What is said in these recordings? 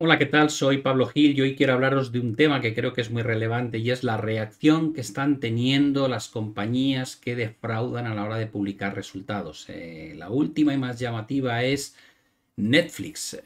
Hola, ¿qué tal? Soy Pablo Gil y hoy quiero hablaros de un tema que creo que es muy relevante y es la reacción que están teniendo las compañías que defraudan a la hora de publicar resultados. La última y más llamativa es Netflix.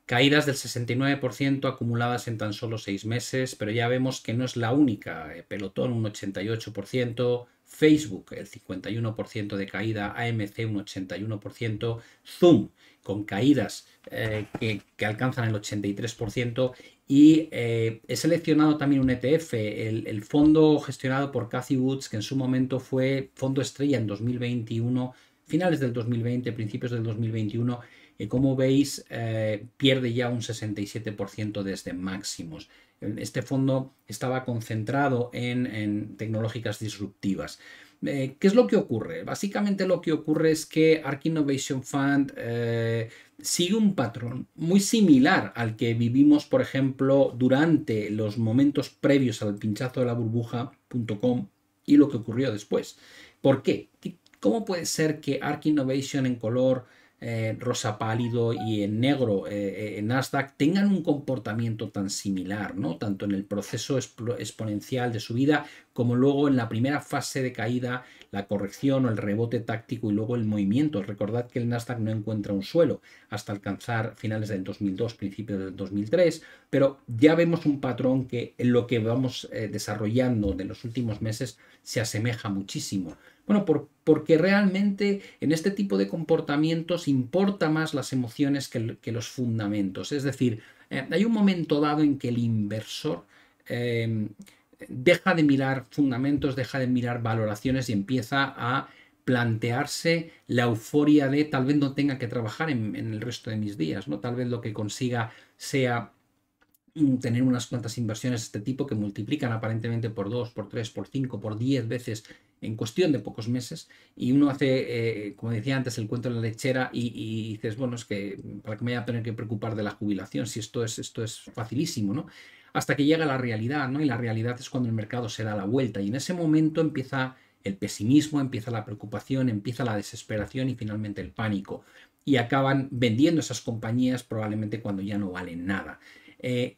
Caídas del 69% acumuladas en tan solo 6 meses, pero ya vemos que no es la única. Pelotón un 88%, Facebook el 51% de caída, AMC un 81%, Zoom con caídas que alcanzan el 83%. Y he seleccionado también un ETF, el fondo gestionado por Cathie Woods, que en su momento fue fondo estrella en 2021, finales del 2020, principios del 2021, y como veis pierde ya un 67% desde máximos. Este fondo estaba concentrado en tecnológicas disruptivas. ¿Qué es lo que ocurre? Básicamente lo que ocurre es que ARK Innovation Fund sigue un patrón muy similar al que vivimos, por ejemplo, durante los momentos previos al pinchazo de la burbuja.com y lo que ocurrió después. ¿Por qué? ¿Cómo puede ser que ARK Innovation en color rosa pálido y en negro en Nasdaq tengan un comportamiento tan similar, ¿no? Tanto en el proceso exponencial de subida como luego en la primera fase de caída, la corrección o el rebote táctico y luego el movimiento? Recordad que el Nasdaq no encuentra un suelo hasta alcanzar finales del 2002, principios del 2003, pero ya vemos un patrón que en lo que vamos desarrollando de los últimos meses se asemeja muchísimo. Bueno, porque realmente en este tipo de comportamientos importa más las emociones que los fundamentos. Es decir, hay un momento dado en que el inversor deja de mirar fundamentos, deja de mirar valoraciones y empieza a plantearse la euforia de tal vez no tenga que trabajar en el resto de mis días, ¿no? Tal vez lo que consiga sea tener unas cuantas inversiones de este tipo que multiplican aparentemente por 2, por 3, por 5, por 10 veces en cuestión de pocos meses, y uno hace, como decía antes, el cuento de la lechera y dices, bueno, es que para qué me voy a tener que preocupar de la jubilación si esto es facilísimo, ¿no? Hasta que llega la realidad, ¿no? Y la realidad es cuando el mercado se da la vuelta y en ese momento empieza el pesimismo, empieza la preocupación, empieza la desesperación y finalmente el pánico. Y acaban vendiendo esas compañías probablemente cuando ya no valen nada. Eh,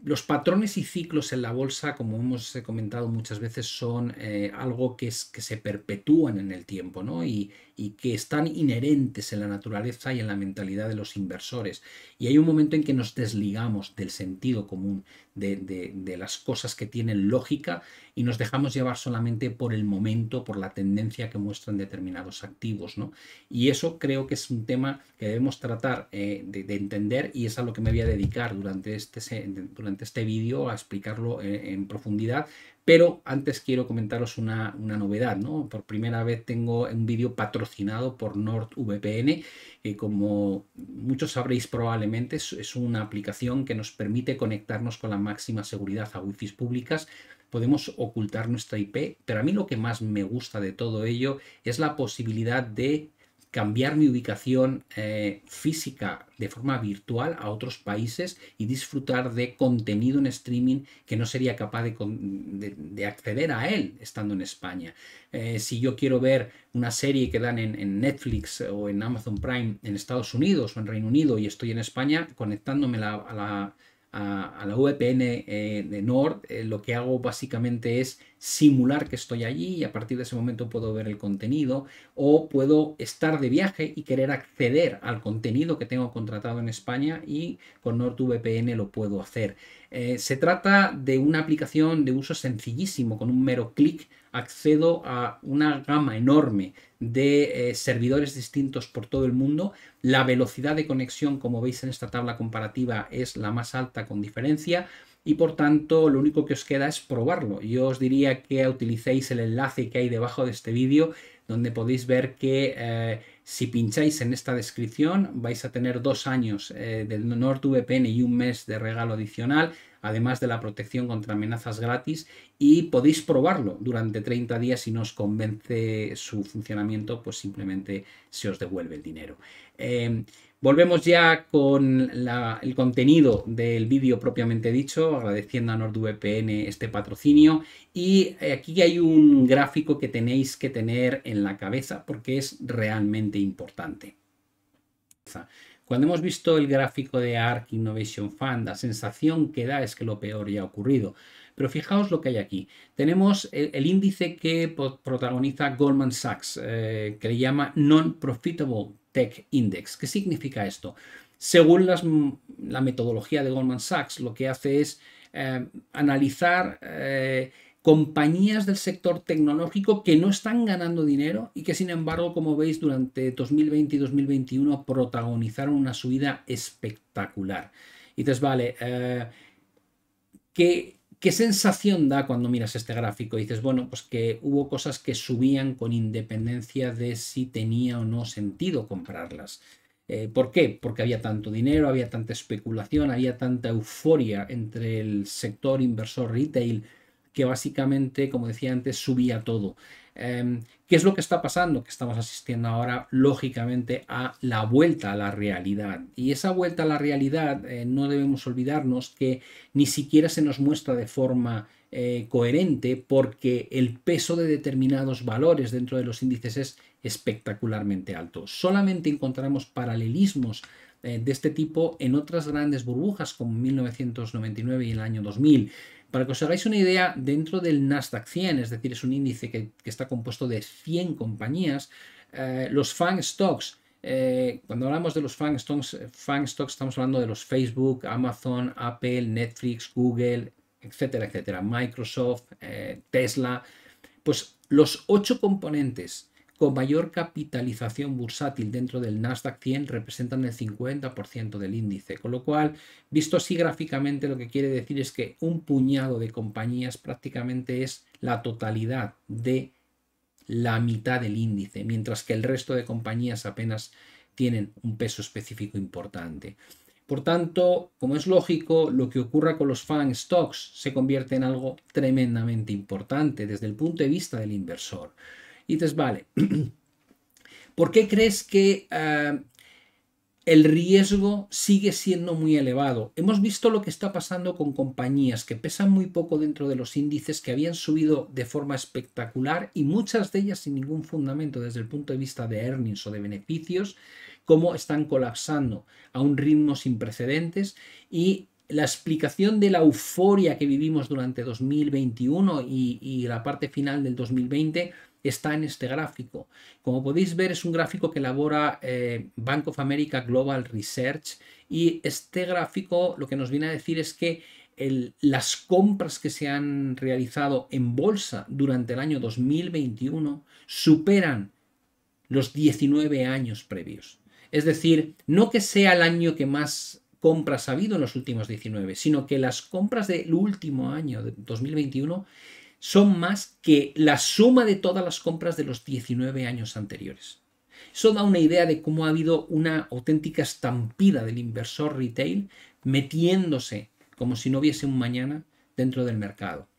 los patrones y ciclos en la bolsa, como hemos comentado muchas veces, son algo que se perpetúan en el tiempo, ¿no? Y que están inherentes en la naturaleza y en la mentalidad de los inversores. Y hay un momento en que nos desligamos del sentido común, de las cosas que tienen lógica, y nos dejamos llevar solamente por el momento, por la tendencia que muestran determinados activos, ¿no? Y eso creo que es un tema que debemos tratar de entender, y es a lo que me voy a dedicar durante este vídeo, a explicarlo en profundidad. Pero antes quiero comentaros una novedad, ¿no? Por primera vez tengo un vídeo patrocinado por NordVPN, que como muchos sabréis probablemente es una aplicación que nos permite conectarnos con la máxima seguridad a Wi-Fi públicas. Podemos ocultar nuestra IP, pero a mí lo que más me gusta de todo ello es la posibilidad de cambiar mi ubicación física de forma virtual a otros países y disfrutar de contenido en streaming que no sería capaz de acceder a él estando en España. Si yo quiero ver una serie que dan en Netflix o en Amazon Prime en Estados Unidos o en Reino Unido y estoy en España, conectándome a la VPN de Nord, lo que hago básicamente es simular que estoy allí y a partir de ese momento puedo ver el contenido, o puedo estar de viaje y querer acceder al contenido que tengo contratado en España y con NordVPN lo puedo hacer. Se trata de una aplicación de uso sencillísimo. Con un mero clic accedo a una gama enorme de servidores distintos por todo el mundo. La velocidad de conexión, como veis en esta tabla comparativa, es la más alta con diferencia y por tanto lo único que os queda es probarlo. Yo os diría que utilicéis el enlace que hay debajo de este vídeo, donde podéis ver que si pincháis en esta descripción vais a tener 2 años de NordVPN y un mes de regalo adicional, además de la protección contra amenazas gratis, y podéis probarlo durante 30 días. Si no os convence su funcionamiento, pues simplemente se os devuelve el dinero. Volvemos ya con el contenido del vídeo propiamente dicho, agradeciendo a NordVPN este patrocinio. Y aquí hay un gráfico que tenéis que tener en la cabeza porque es realmente importante. Cuando hemos visto el gráfico de ARK Innovation Fund, la sensación que da es que lo peor ya ha ocurrido. Pero fijaos lo que hay aquí. Tenemos el índice que protagoniza Goldman Sachs, que le llama Non-Profitable Tech Index. ¿Qué significa esto? Según la metodología de Goldman Sachs, lo que hace es analizar compañías del sector tecnológico que no están ganando dinero y que, sin embargo, como veis, durante 2020 y 2021 protagonizaron una subida espectacular. Y dices, vale, ¿qué sensación da cuando miras este gráfico? Y dices, bueno, pues que hubo cosas que subían con independencia de si tenía o no sentido comprarlas. ¿Por qué? Porque había tanto dinero, había tanta especulación, había tanta euforia entre el sector inversor retail que básicamente, como decía antes, subía todo. ¿Qué es lo que está pasando? Que estamos asistiendo ahora, lógicamente, a la vuelta a la realidad. Y esa vuelta a la realidad, no debemos olvidarnos que ni siquiera se nos muestra de forma coherente, porque el peso de determinados valores dentro de los índices es espectacularmente alto. Solamente encontramos paralelismos de este tipo en otras grandes burbujas como 1999 y el año 2000. Para que os hagáis una idea, dentro del Nasdaq 100, es decir, es un índice que está compuesto de 100 compañías, los FANG Stocks, cuando hablamos de los FANG Stocks estamos hablando de los Facebook, Amazon, Apple, Netflix, Google, etcétera, etcétera, Microsoft, Tesla, pues los 8 componentes con mayor capitalización bursátil dentro del Nasdaq 100 representan el 50% del índice, con lo cual, visto así gráficamente, lo que quiere decir es que un puñado de compañías prácticamente es la totalidad de la mitad del índice, mientras que el resto de compañías apenas tienen un peso específico importante. Por tanto, como es lógico, lo que ocurra con los FANG Stocks se convierte en algo tremendamente importante desde el punto de vista del inversor. Y dices, vale, ¿por qué crees que el riesgo sigue siendo muy elevado? Hemos visto lo que está pasando con compañías que pesan muy poco dentro de los índices, que habían subido de forma espectacular y muchas de ellas sin ningún fundamento desde el punto de vista de earnings o de beneficios, cómo están colapsando a un ritmo sin precedentes. Y la explicación de la euforia que vivimos durante 2021 y la parte final del 2020 está en este gráfico. Como podéis ver, es un gráfico que elabora Bank of America Global Research, y este gráfico lo que nos viene a decir es que las compras que se han realizado en bolsa durante el año 2021 superan los 19 años previos. Es decir, no que sea el año que más compras ha habido en los últimos 19, sino que las compras del último año, de 2021, son más que la suma de todas las compras de los 19 años anteriores. Eso da una idea de cómo ha habido una auténtica estampida del inversor retail metiéndose como si no hubiese un mañana dentro del mercado.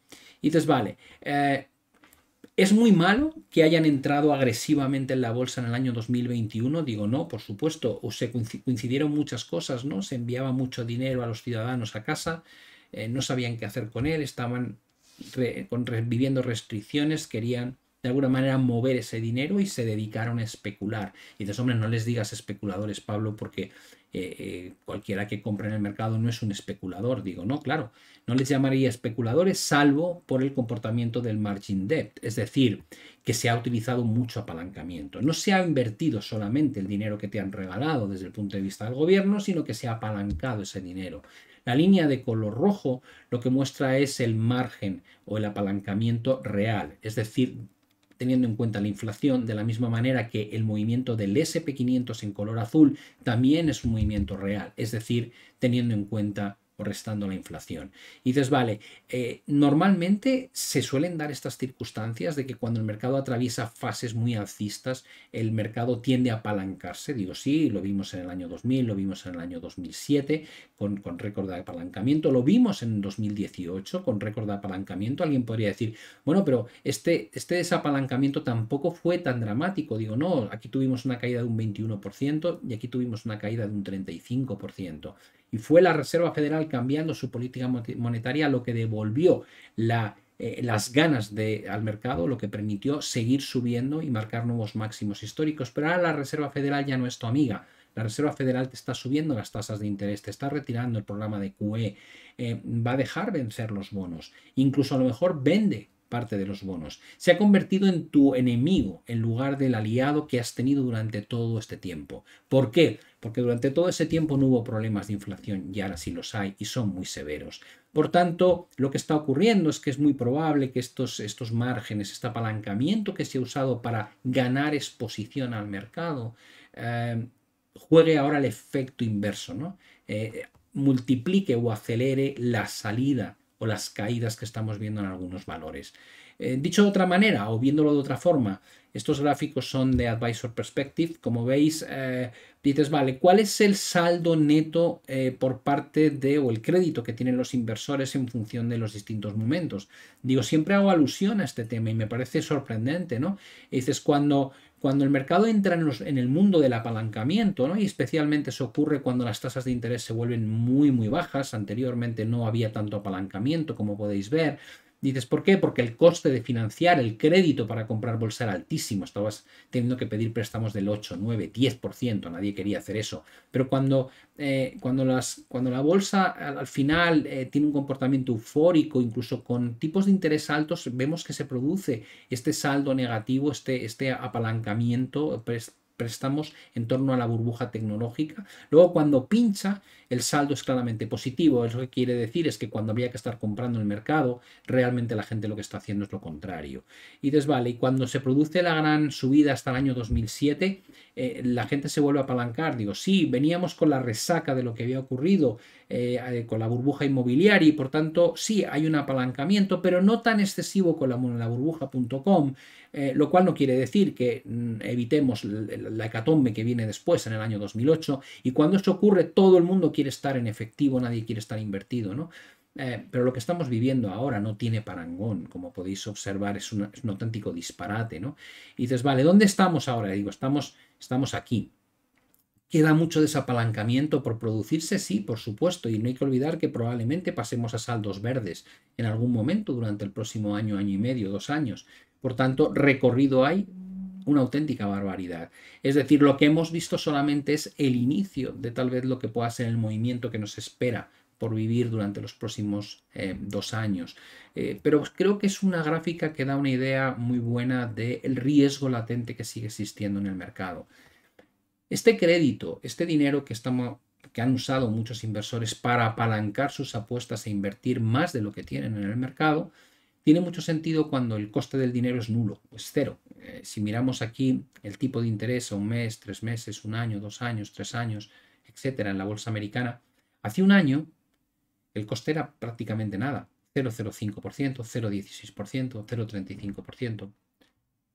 Y dices, vale, ¿es muy malo que hayan entrado agresivamente en la bolsa en el año 2021? Digo, no, por supuesto, o se coincidieron muchas cosas, ¿no? Se enviaba mucho dinero a los ciudadanos a casa, no sabían qué hacer con él, estaban viviendo restricciones, querían de alguna manera mover ese dinero y se dedicaron a especular. Y dices, hombre, no les digas especuladores, Pablo, porque cualquiera que compre en el mercado no es un especulador. Digo, no, claro, no les llamaría especuladores salvo por el comportamiento del margin debt, es decir, que se ha utilizado mucho apalancamiento. No se ha invertido solamente el dinero que te han regalado desde el punto de vista del gobierno, sino que se ha apalancado ese dinero. La línea de color rojo lo que muestra es el margen o el apalancamiento real, es decir, teniendo en cuenta la inflación, de la misma manera que el movimiento del SP500 en color azul también es un movimiento real, es decir, teniendo en cuenta o restando la inflación. Y dices, vale, normalmente se suelen dar estas circunstancias de que cuando el mercado atraviesa fases muy alcistas, el mercado tiende a apalancarse. Digo, sí, lo vimos en el año 2000, lo vimos en el año 2007 con récord de apalancamiento, lo vimos en 2018 con récord de apalancamiento. Alguien podría decir, bueno, pero este desapalancamiento tampoco fue tan dramático. Digo, no, aquí tuvimos una caída de un 21% y aquí tuvimos una caída de un 35%. Y fue la Reserva Federal cambiando su política monetaria lo que devolvió las ganas al mercado, lo que permitió seguir subiendo y marcar nuevos máximos históricos. Pero ahora la Reserva Federal ya no es tu amiga. la Reserva Federal te está subiendo las tasas de interés, te está retirando el programa de QE, va a dejar vencer los bonos, incluso a lo mejor vende parte de los bonos. Se ha convertido en tu enemigo en lugar del aliado que has tenido durante todo este tiempo. ¿Por qué? Porque durante todo ese tiempo no hubo problemas de inflación y ahora sí los hay y son muy severos. Por tanto, lo que está ocurriendo es que es muy probable que estos márgenes, este apalancamiento que se ha usado para ganar exposición al mercado, juegue ahora el efecto inverso, ¿no? Multiplique o acelere la salida o las caídas que estamos viendo en algunos valores. Dicho de otra manera o viéndolo de otra forma, estos gráficos son de Advisor Perspective. Como veis, dices, vale, ¿cuál es el saldo neto por parte de, o el crédito que tienen los inversores en función de los distintos momentos? Digo, siempre hago alusión a este tema y me parece sorprendente, ¿no? Y dices, cuando el mercado entra en el mundo del apalancamiento, ¿no? Y especialmente eso ocurre cuando las tasas de interés se vuelven muy, muy bajas. Anteriormente no había tanto apalancamiento, como podéis ver. Dices, ¿por qué? Porque el coste de financiar el crédito para comprar bolsa era altísimo. Estabas teniendo que pedir préstamos del 8, 9, 10%. Nadie quería hacer eso. Pero cuando la bolsa al final tiene un comportamiento eufórico, incluso con tipos de interés altos, vemos que se produce este saldo negativo, este apalancamiento, préstamos en torno a la burbuja tecnológica. Luego, cuando pincha, el saldo es claramente positivo. Eso que quiere decir es que cuando había que estar comprando en el mercado, realmente la gente lo que está haciendo es lo contrario. Y y cuando se produce la gran subida hasta el año 2007, la gente se vuelve a apalancar. Digo, sí, veníamos con la resaca de lo que había ocurrido con la burbuja inmobiliaria y por tanto sí hay un apalancamiento, pero no tan excesivo con la burbuja.com, lo cual no quiere decir que evitemos la hecatombe que viene después en el año 2008, y cuando esto ocurre todo el mundo quiere estar en efectivo, nadie quiere estar invertido, ¿no? Pero lo que estamos viviendo ahora no tiene parangón, como podéis observar, es un auténtico disparate, ¿no? Y dices, vale, ¿dónde estamos ahora? Y digo, estamos aquí. ¿Queda mucho desapalancamiento por producirse? Sí, por supuesto, y no hay que olvidar que probablemente pasemos a saldos verdes en algún momento durante el próximo año, año y medio, 2 años. Por tanto, recorrido hay una auténtica barbaridad. Es decir, lo que hemos visto solamente es el inicio de tal vez lo que pueda ser el movimiento que nos espera por vivir durante los próximos 2 años. Pero creo que es una gráfica que da una idea muy buena del riesgo latente que sigue existiendo en el mercado. Este crédito, este dinero que han usado muchos inversores para apalancar sus apuestas e invertir más de lo que tienen en el mercado, tiene mucho sentido cuando el coste del dinero es nulo, es cero. Si miramos aquí el tipo de interés a un mes, 3 meses, 1 año, 2 años, 3 años, etcétera, en la bolsa americana, hace un año el coste era prácticamente nada, 0,05%, 0,16%, 0,35%.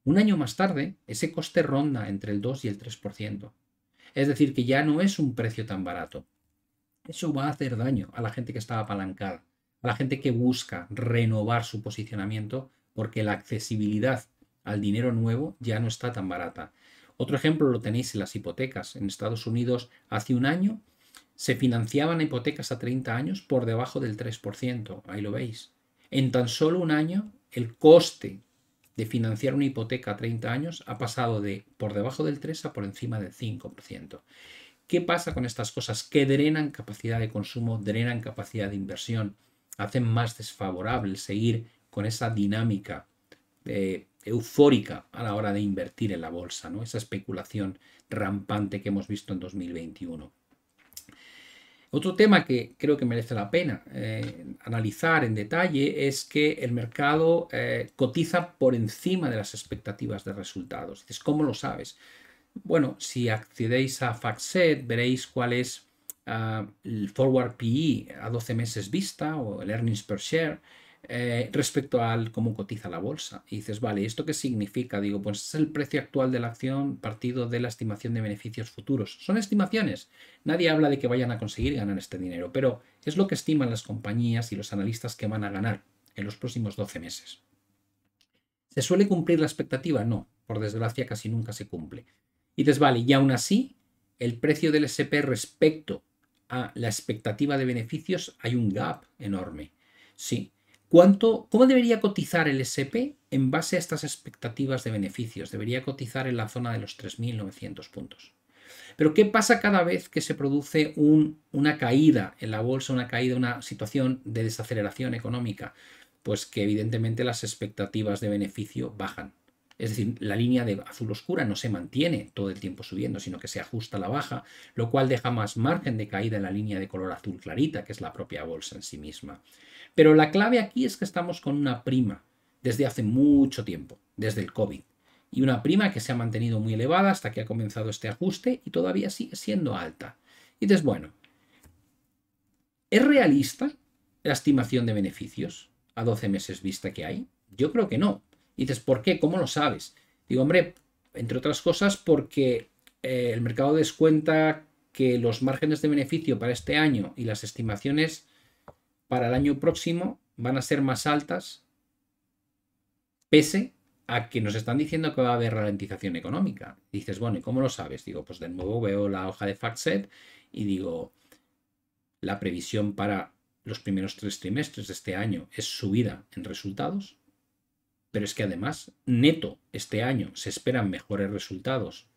Un año más tarde, ese coste ronda entre el 2 y el 3%. Es decir, que ya no es un precio tan barato. Eso va a hacer daño a la gente que está apalancada, a la gente que busca renovar su posicionamiento porque la accesibilidad al dinero nuevo ya no está tan barata. Otro ejemplo lo tenéis en las hipotecas. En Estados Unidos, hace un año, se financiaban hipotecas a 30 años por debajo del 3%. Ahí lo veis. En tan solo un año, el coste de financiar una hipoteca a 30 años ha pasado de por debajo del 3 a por encima del 5%. ¿Qué pasa con estas cosas? Que drenan capacidad de consumo, drenan capacidad de inversión, hacen más desfavorable seguir con esa dinámica eufórica a la hora de invertir en la bolsa, ¿no? Esa especulación rampante que hemos visto en 2021. Otro tema que creo que merece la pena analizar en detalle es que el mercado cotiza por encima de las expectativas de resultados. Dices, ¿cómo lo sabes? Bueno, si accedéis a FactSet, veréis cuál es el forward PE a 12 meses vista o el earnings per share respecto al cómo cotiza la bolsa. Y dices, vale, ¿esto qué significa? Digo, pues es el precio actual de la acción partido de la estimación de beneficios futuros. Son estimaciones. Nadie habla de que vayan a conseguir ganar este dinero, pero es lo que estiman las compañías y los analistas que van a ganar en los próximos 12 meses. ¿Se suele cumplir la expectativa? No, por desgracia casi nunca se cumple. Y dices, vale, y aún así, el precio del SP respecto a la expectativa de beneficios hay un gap enorme. Sí. ¿Cómo debería cotizar el SP en base a estas expectativas de beneficios? Debería cotizar en la zona de los 3.900 puntos. Pero ¿qué pasa cada vez que se produce una caída en la bolsa, una situación de desaceleración económica? Pues que evidentemente las expectativas de beneficio bajan. Es decir, la línea de azul oscura no se mantiene todo el tiempo subiendo, sino que se ajusta a la baja, lo cual deja más margen de caída en la línea de color azul clarita, que es la propia bolsa en sí misma. Pero la clave aquí es que estamos con una prima desde hace mucho tiempo, desde el COVID. Y una prima que se ha mantenido muy elevada hasta que ha comenzado este ajuste y todavía sigue siendo alta. Y dices, bueno, ¿es realista la estimación de beneficios a 12 meses vista que hay? Yo creo que no. Y dices, ¿por qué? ¿Cómo lo sabes? Digo, hombre, entre otras cosas porque el mercado descuenta que los márgenes de beneficio para este año y las estimaciones para el año próximo van a ser más altas, pese a que nos están diciendo que va a haber ralentización económica. Dices, bueno, ¿y cómo lo sabes? Digo, pues de nuevo veo la hoja de FactSet y digo, la previsión para los primeros 3 trimestres de este año es subida en resultados, pero es que además, neto, este año se esperan mejores resultados,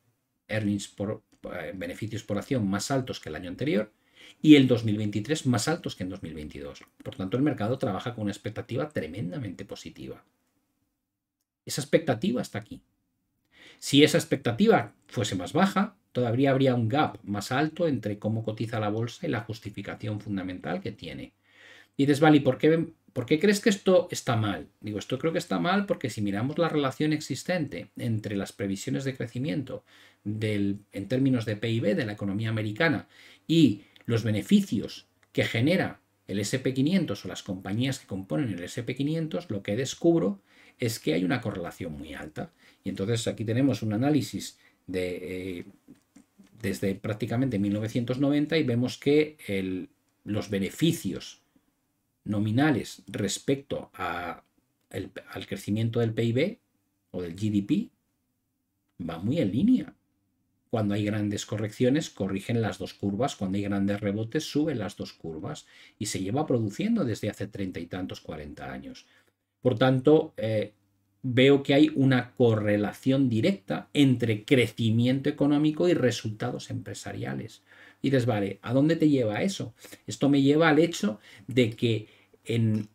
beneficios por acción más altos que el año anterior, y el 2023 más altos que en 2022. Por tanto, el mercado trabaja con una expectativa tremendamente positiva. Esa expectativa está aquí. Si esa expectativa fuese más baja, todavía habría un gap más alto entre cómo cotiza la bolsa y la justificación fundamental que tiene. Y dices, vale, ¿por qué crees que esto está mal? Digo, esto creo que está mal porque si miramos la relación existente entre las previsiones de crecimiento en términos de PIB de la economía americana y los beneficios que genera el SP500 o las compañías que componen el SP500, lo que descubro es que hay una correlación muy alta. Y entonces aquí tenemos un análisis desde prácticamente 1990 y vemos que los beneficios nominales respecto al crecimiento del PIB o del GDP va muy en línea. Cuando hay grandes correcciones, corrigen las dos curvas. Cuando hay grandes rebotes, suben las dos curvas. Y se lleva produciendo desde hace 30 y tantos, 40 años. Por tanto, veo que hay una correlación directa entre crecimiento económico y resultados empresariales. Y dices, vale, ¿a dónde te lleva eso? Esto me lleva al hecho de que en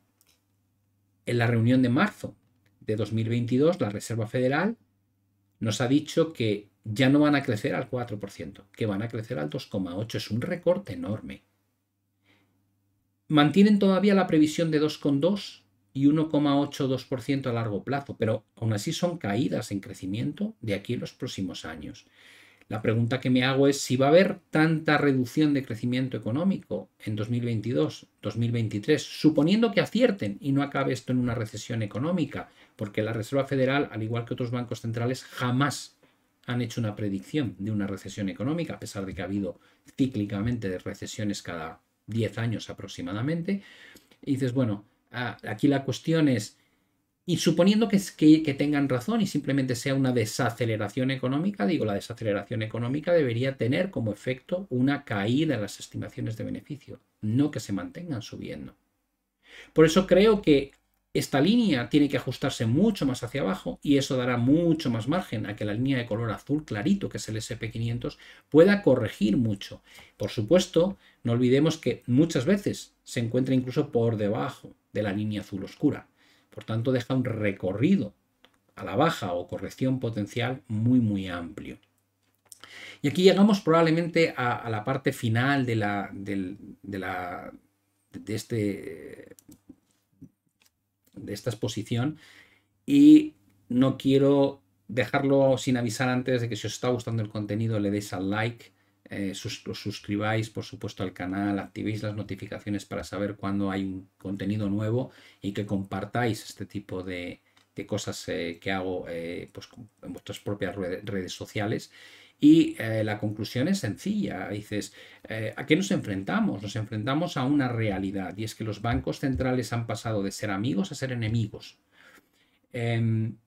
la reunión de marzo de 2022, la Reserva Federal nos ha dicho que ya no van a crecer al 4%, que van a crecer al 2,8%. Es un recorte enorme. Mantienen todavía la previsión de 2,2% y 1,82% a largo plazo, pero aún así son caídas en crecimiento de aquí en los próximos años. La pregunta que me hago es si va a haber tanta reducción de crecimiento económico en 2022, 2023, suponiendo que acierten y no acabe esto en una recesión económica, porque la Reserva Federal, al igual que otros bancos centrales, jamás han hecho una predicción de una recesión económica, a pesar de que ha habido cíclicamente recesiones cada 10 años aproximadamente. Y dices, bueno, aquí la cuestión es, y suponiendo que tengan razón y simplemente sea una desaceleración económica, digo, la desaceleración económica debería tener como efecto una caída en las estimaciones de beneficio, no que se mantengan subiendo. Por eso creo que esta línea tiene que ajustarse mucho más hacia abajo y eso dará mucho más margen a que la línea de color azul clarito, que es el SP500, pueda corregir mucho. Por supuesto, no olvidemos que muchas veces se encuentra incluso por debajo de la línea azul oscura. Por tanto, deja un recorrido a la baja o corrección potencial muy, muy amplio. Y aquí llegamos probablemente a la parte final de esta exposición y no quiero dejarlo sin avisar antes de que si os está gustando el contenido le deis al like, os suscribáis por supuesto al canal, activéis las notificaciones para saber cuando hay un contenido nuevo y que compartáis este tipo de cosas que hago pues, en vuestras propias redes sociales. Y la conclusión es sencilla. Dices, ¿a qué nos enfrentamos? Nos enfrentamos a una realidad y es que los bancos centrales han pasado de ser amigos a ser enemigos.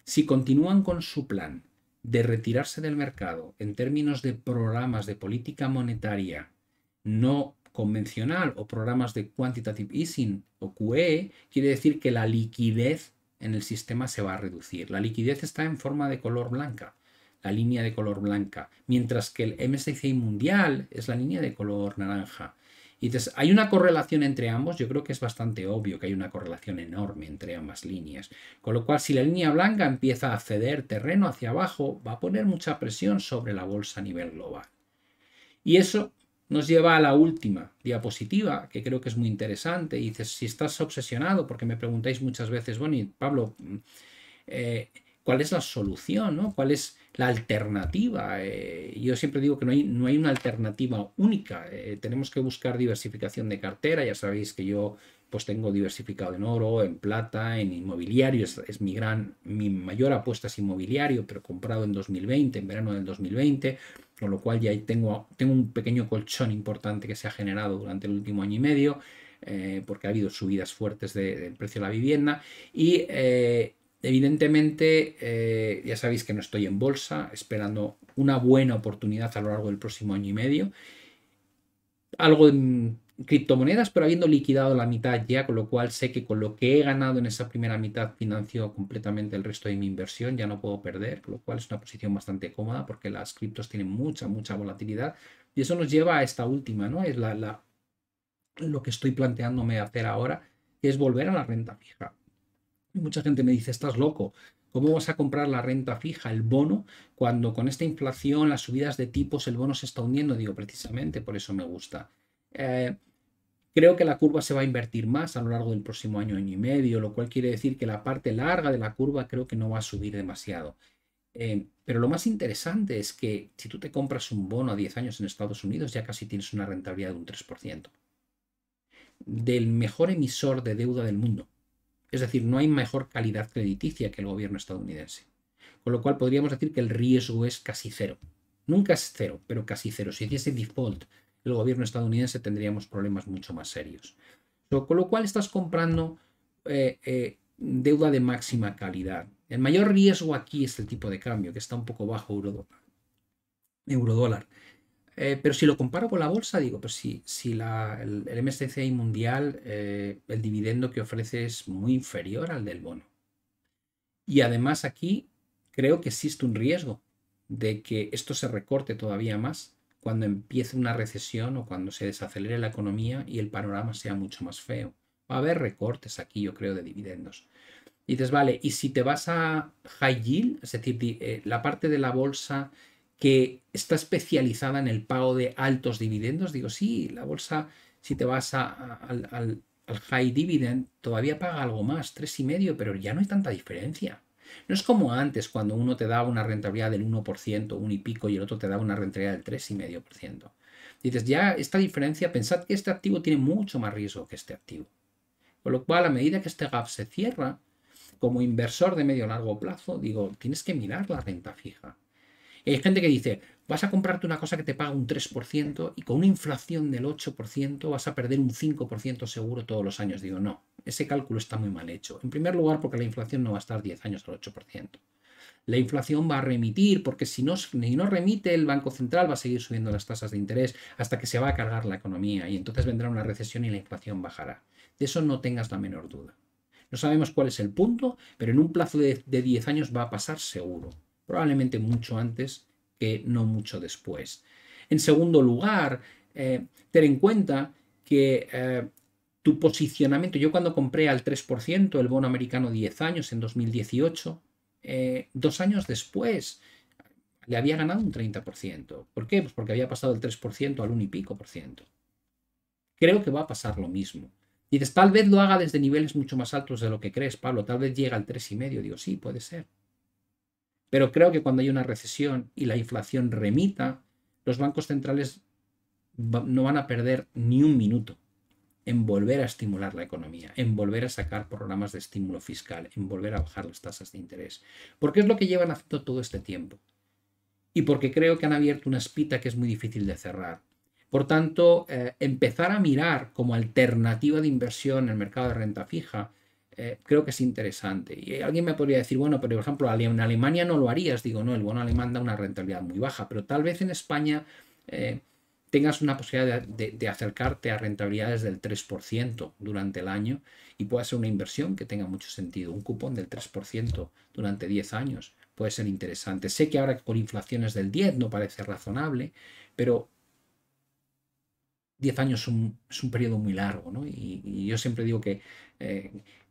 Si continúan con su plan de retirarse del mercado en términos de programas de política monetaria no convencional o programas de quantitative easing o QE, quiere decir que la liquidez en el sistema se va a reducir. La liquidez está en forma de color blanca. la línea de color blanca, mientras que el MSCI mundial es la línea de color naranja. Y entonces, ¿hay una correlación entre ambos? Yo creo que es bastante obvio que hay una correlación enorme entre ambas líneas. Con lo cual, si la línea blanca empieza a ceder terreno hacia abajo, va a poner mucha presión sobre la bolsa a nivel global. Y eso nos lleva a la última diapositiva, que creo que es muy interesante. Y dices, si estás obsesionado, porque me preguntáis muchas veces, bueno, y Pablo, ¿cuál es la solución, ¿no? ¿Cuál es la alternativa? Yo siempre digo que no hay una alternativa única. Tenemos que buscar diversificación de cartera. Ya sabéis que yo pues tengo diversificado en oro, en plata, en inmobiliario. Es mi mayor apuesta es inmobiliario, pero comprado en 2020, en verano del 2020, con lo cual ya tengo un pequeño colchón importante que se ha generado durante el último año y medio, porque ha habido subidas fuertes del precio de la vivienda y evidentemente, ya sabéis que no estoy en bolsa, esperando una buena oportunidad a lo largo del próximo año y medio. Algo en criptomonedas, pero habiendo liquidado la mitad ya, con lo cual sé que con lo que he ganado en esa primera mitad financio completamente el resto de mi inversión, ya no puedo perder, con lo cual es una posición bastante cómoda porque las criptos tienen mucha volatilidad. Y eso nos lleva a esta última, ¿no? Es lo que estoy planteándome hacer ahora, que es volver a la renta fija. Y mucha gente me dice, estás loco, ¿cómo vas a comprar la renta fija, el bono, cuando con esta inflación, las subidas de tipos, el bono se está hundiendo? Digo, precisamente por eso me gusta. Creo que la curva se va a invertir más a lo largo del próximo año, año y medio, lo cual quiere decir que la parte larga de la curva creo que no va a subir demasiado. Pero lo más interesante es que si tú te compras un bono a 10 años en Estados Unidos, ya casi tienes una rentabilidad de un 3%. Del mejor emisor de deuda del mundo. Es decir, no hay mejor calidad crediticia que el gobierno estadounidense. Con lo cual podríamos decir que el riesgo es casi cero. Nunca es cero, pero casi cero. Si hiciese default el gobierno estadounidense tendríamos problemas mucho más serios. Con lo cual estás comprando deuda de máxima calidad. El mayor riesgo aquí es el tipo de cambio, que está un poco bajo euro-dólar. Pero si lo comparo con la bolsa, digo, pues si el MSCI mundial, el dividendo que ofrece es muy inferior al del bono. Y además aquí creo que existe un riesgo de que esto se recorte todavía más cuando empiece una recesión o cuando se desacelere la economía y el panorama sea mucho más feo. Va a haber recortes aquí, yo creo, de dividendos. Y dices, vale, y si te vas a high yield, es decir, la parte de la bolsa que está especializada en el pago de altos dividendos, digo, sí, la bolsa, si te vas al high dividend, todavía paga algo más, 3,5%, pero ya no hay tanta diferencia. No es como antes, cuando uno te daba una rentabilidad del 1%, 1 y pico, y el otro te daba una rentabilidad del 3,5%. Dices, ya esta diferencia, pensad que este activo tiene mucho más riesgo que este activo. Con lo cual, a medida que este gap se cierra, como inversor de medio a largo plazo, digo, tienes que mirar la renta fija. Y hay gente que dice, vas a comprarte una cosa que te paga un 3% y con una inflación del 8% vas a perder un 5% seguro todos los años. Digo, no, ese cálculo está muy mal hecho. En primer lugar, porque la inflación no va a estar 10 años al 8%. La inflación va a remitir porque si no remite, el Banco Central va a seguir subiendo las tasas de interés hasta que se va a cargar la economía y entonces vendrá una recesión y la inflación bajará. De eso no tengas la menor duda. No sabemos cuál es el punto, pero en un plazo de 10 años va a pasar seguro. Probablemente mucho antes que no mucho después. En segundo lugar, ten en cuenta que tu posicionamiento, yo cuando compré al 3% el bono americano 10 años en 2018, 2 años después le había ganado un 30%. ¿Por qué? Pues porque había pasado del 3% al 1 y pico por ciento. Creo que va a pasar lo mismo. Y dices, tal vez lo haga desde niveles mucho más altos de lo que crees, Pablo. Tal vez llega al 3,5. Digo, sí, puede ser. Pero creo que cuando hay una recesión y la inflación remita, los bancos centrales no van a perder ni un minuto en volver a estimular la economía, en volver a sacar programas de estímulo fiscal, en volver a bajar las tasas de interés. Porque es lo que llevan haciendo todo este tiempo. Y porque creo que han abierto una espita que es muy difícil de cerrar. Por tanto, empezar a mirar como alternativa de inversión en el mercado de renta fija, creo que es interesante. Y alguien me podría decir, bueno, pero por ejemplo, en Alemania no lo harías. Digo, no, el bono alemán da una rentabilidad muy baja, pero tal vez en España tengas una posibilidad de acercarte a rentabilidades del 3% durante el año y pueda ser una inversión que tenga mucho sentido. Un cupón del 3% durante 10 años puede ser interesante. Sé que ahora con inflaciones del 10 no parece razonable, pero 10 años es un periodo muy largo, ¿no? Y yo siempre digo que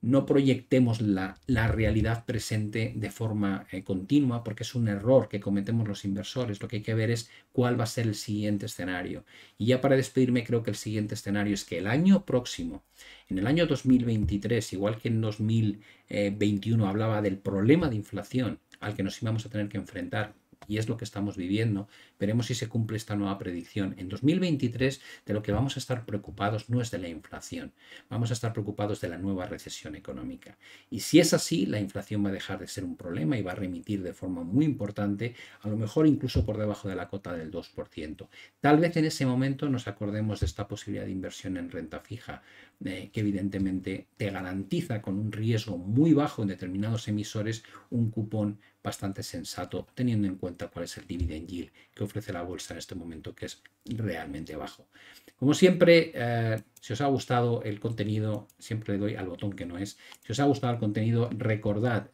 no proyectemos la realidad presente de forma continua, porque es un error que cometemos los inversores. Lo que hay que ver es cuál va a ser el siguiente escenario. Y ya para despedirme, creo que el siguiente escenario es que el año próximo, en el año 2023, igual que en 2021 hablaba del problema de inflación al que nos íbamos a tener que enfrentar, y es lo que estamos viviendo, veremos si se cumple esta nueva predicción. En 2023 de lo que vamos a estar preocupados no es de la inflación, vamos a estar preocupados de la nueva recesión económica. Y si es así, la inflación va a dejar de ser un problema y va a remitir de forma muy importante, a lo mejor incluso por debajo de la cota del 2%. Tal vez en ese momento nos acordemos de esta posibilidad de inversión en renta fija, que evidentemente te garantiza con un riesgo muy bajo en determinados emisores un cupón bastante sensato, teniendo en cuenta cuál es el dividend yield que ofrece la bolsa en este momento, que es realmente bajo. Como siempre, si os ha gustado el contenido, siempre le doy al botón que no es. Si os ha gustado el contenido, recordad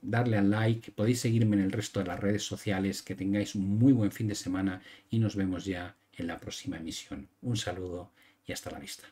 darle al like. Podéis seguirme en el resto de las redes sociales. Que tengáis un muy buen fin de semana y nos vemos ya en la próxima emisión. Un saludo y hasta la vista.